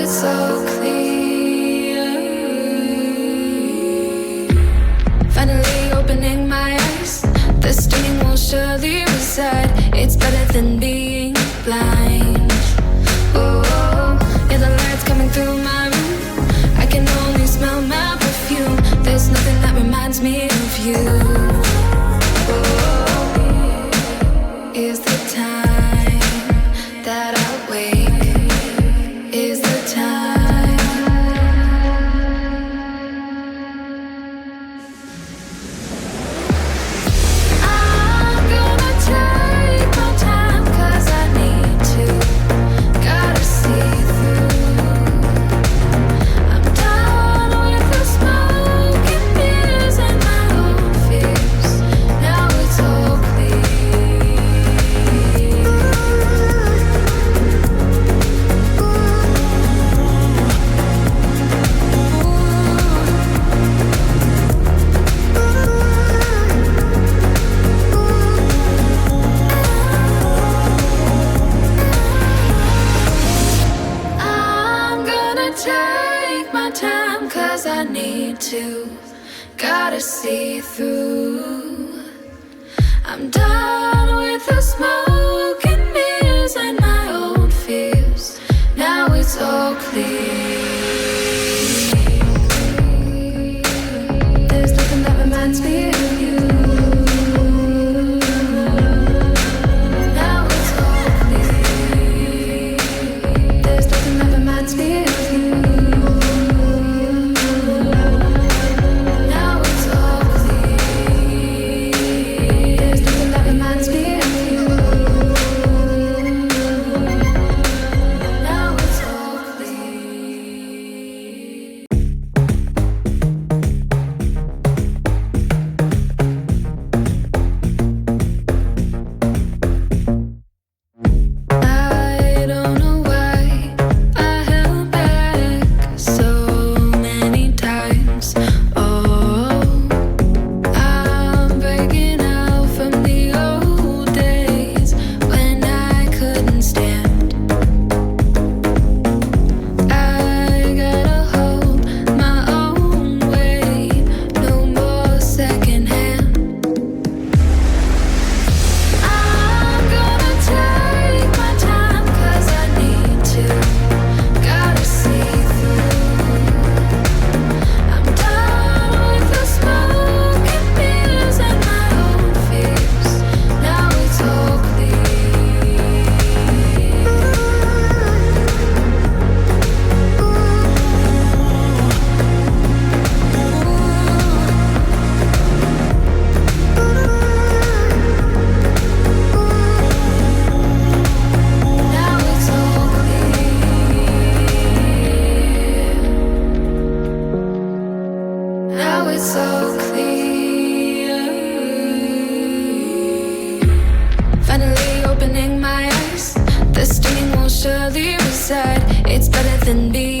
so clear. Finally opening my eyes, the stinging will surely reside. It's better than being blind. Oh, yeah, the light's coming through my room. I can only smell my perfume. There's nothing that reminds me of you. Oh, is the time that I wait. Is the time. I'm gonna take my time 'cause I need to. Gotta see through. I'm done with the smoke and mirrors and my own fears. Now it's all clear. I'm gonna take my time 'cause I need to. Gotta see through. I'm done with the smoke and mirrors and my own fears. Now it's all clear. There's nothing that reminds me of you. Now it's all clear. There's nothing that reminds me of you. Now it's all clear. There's nothing that reminds me of you. Now it's all clear. I don't know why I held back so many times. Oh, I'm breaking out from the old days when I couldn't stand. I gotta hold my own weight, no more secondhand. I'm gonna take my time 'cause I need to. Gotta see through. I'm done with the smoke and mirrors and my own fears. Now it's all clear. Now it's all clear. Now it's so clear. Finally opening my eyes, the stinging will surely reside. It's better than being